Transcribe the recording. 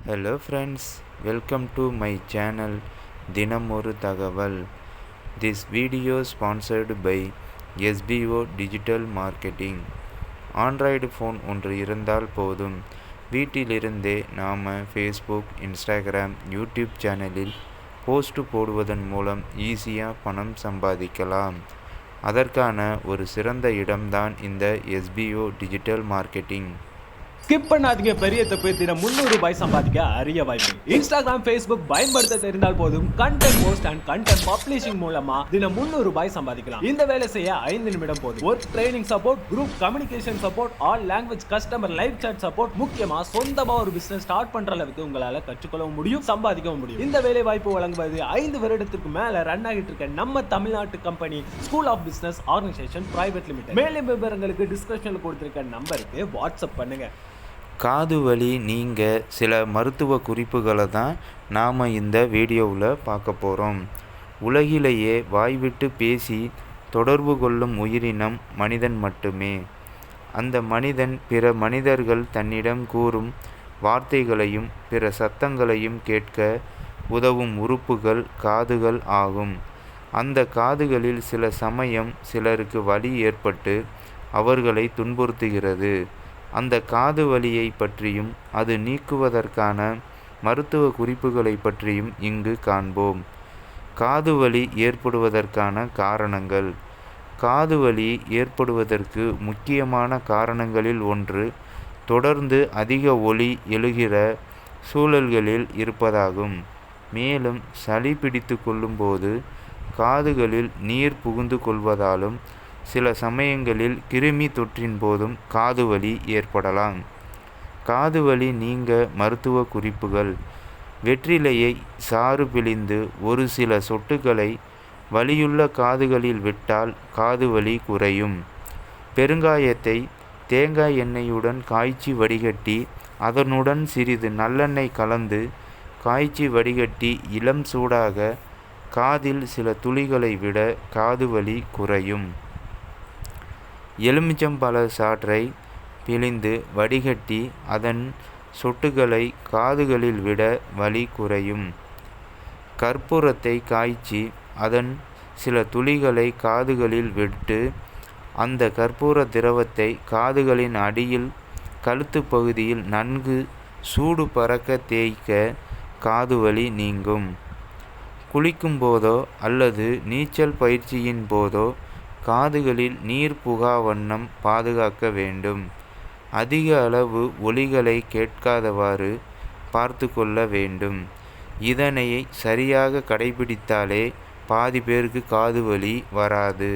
Hello friends, welcome to my channel தினம் ஒரு தகவல். This video sponsored by SBO Digital Marketing. Android phone ஒன்று இருந்தால் போதும், வீட்டிலிருந்தே நாம் ஃபேஸ்புக், இன்ஸ்டாகிராம், யூடியூப் சேனலில் போஸ்ட் போடுவதன் மூலம் ஈஸியாக பணம் சம்பாதிக்கலாம். அதற்கான ஒரு சிறந்த இடம்தான் இந்த SBO டிஜிட்டல் மார்க்கெட்டிங். ஸ்கிப் பண்ணாதீங்க, பெரிய தப்பு. தினம் ₹300 சம்பாதிக்க அரிய வாய்ப்பு. இன்ஸ்டாகிராம், ஃபேஸ்புக் பயன்படுத்த தெரிந்தால் போதும், content post and content publishing மூலமா தினம் ₹300 சம்பாதிக்கலாம். இந்த வேலை செய்ய 5 நிமிடம் போதும். Work training support, group communication support, all language customer live chat support, முக்கியமா சொந்தமா ஒரு பிசினஸ் ஸ்டார்ட் பண்ற அளவுக்கு உங்களால கற்றுக்கொள்ளவும் முடியும், சம்பாதிக்கவும் முடியும். இந்த வேலை வாய்ப்பு வழங்குவது 5 வருடத்திற்கு மேல ரன் ஆகிட்டு இருக்க நம்ம தமிழ்நாட்டு company school of business organisation private limited. மேலும் விவரங்களுக்கு டிஸ்கிரிப்ஷன்ல கொடுத்திருக்க நம்பருக்கு வாட்ஸ்அப் பண்ணுங்க. காது வலி நீங்க சில மருத்துவ குறிப்புகளை தான் நாம் இந்த வீடியோவில் பார்க்க போகிறோம். உலகிலேயே வாய்விட்டு பேசி தொடர்பு கொள்ளும் உயிரினம் மனிதன் மட்டுமே. அந்த மனிதன் பிற மனிதர்கள் தன்னிடம் கூறும் வார்த்தைகளையும் பிற சத்தங்களையும் கேட்க உதவும் உறுப்புகள் காதுகள் ஆகும். அந்த காதுகளில் சில சமயம் சிலருக்கு வலி ஏற்பட்டு அவர்களை துன்புறுத்துகிறது. அந்த காது வலியை பற்றியும் அது நீக்குவதற்கான மருத்துவ குறிப்புகளை பற்றியும் இங்கு காண்போம். காது வலி ஏற்படுவதற்கான காரணங்கள். காது வலி ஏற்படுவதற்கு முக்கியமான காரணங்களில் ஒன்று தொடர்ந்து அதிக ஒலி எழுகிற சூழல்களில் இருப்பதாகும். மேலும் சளி பிடித்து கொள்ளும்போது காதுகளில் நீர் புகுந்து கொள்வதாலும் சில சமயங்களில் கிருமி தொற்றின் போதும் காது வலி ஏற்படலாம். காது வலி நீங்க மருத்துவ குறிப்புகள். வெற்றிலையை சாறு பிழிந்து ஒரு சில சொட்டுகளை வலியுள்ள காதுகளில் விட்டால் காது வலி குறையும். பெருங்காயத்தை தேங்காய் எண்ணெயுடன் காய்ச்சி வடிகட்டி அதனுடன் சிறிது நல்லெண்ணெய் கலந்து காய்ச்சி வடிகட்டி இளம் சூடாக காதில் சில துளிகளை விட காது வலி குறையும். எலுமிச்சம்பழ சாற்றை பிழிந்து வடிகட்டி அதன் சொட்டுகளை காதுகளில் விட வலி குறையும். கற்பூரத்தை காய்ச்சி அதன் சில துளிகளை காதுகளில் விட்டு அந்த கற்பூர திரவத்தை காதுகளின் அடியில் கழுத்து பகுதியில் நன்கு சூடு பறக்க தேய்க்க காது வலி நீங்கும். குளிக்கும் போதோ அல்லது நீச்சல் பயிற்சியின் போதோ காதுகளில் நீர் புகா வண்ணம் பாதுகாக்க வேண்டும். அதிக அளவு ஒலிகளை கேட்காதவாறு பார்த்து கொள்ள வேண்டும். இதனை சரியாக கடைபிடித்தாலே பாதி பேருக்கு காது வலி வராது.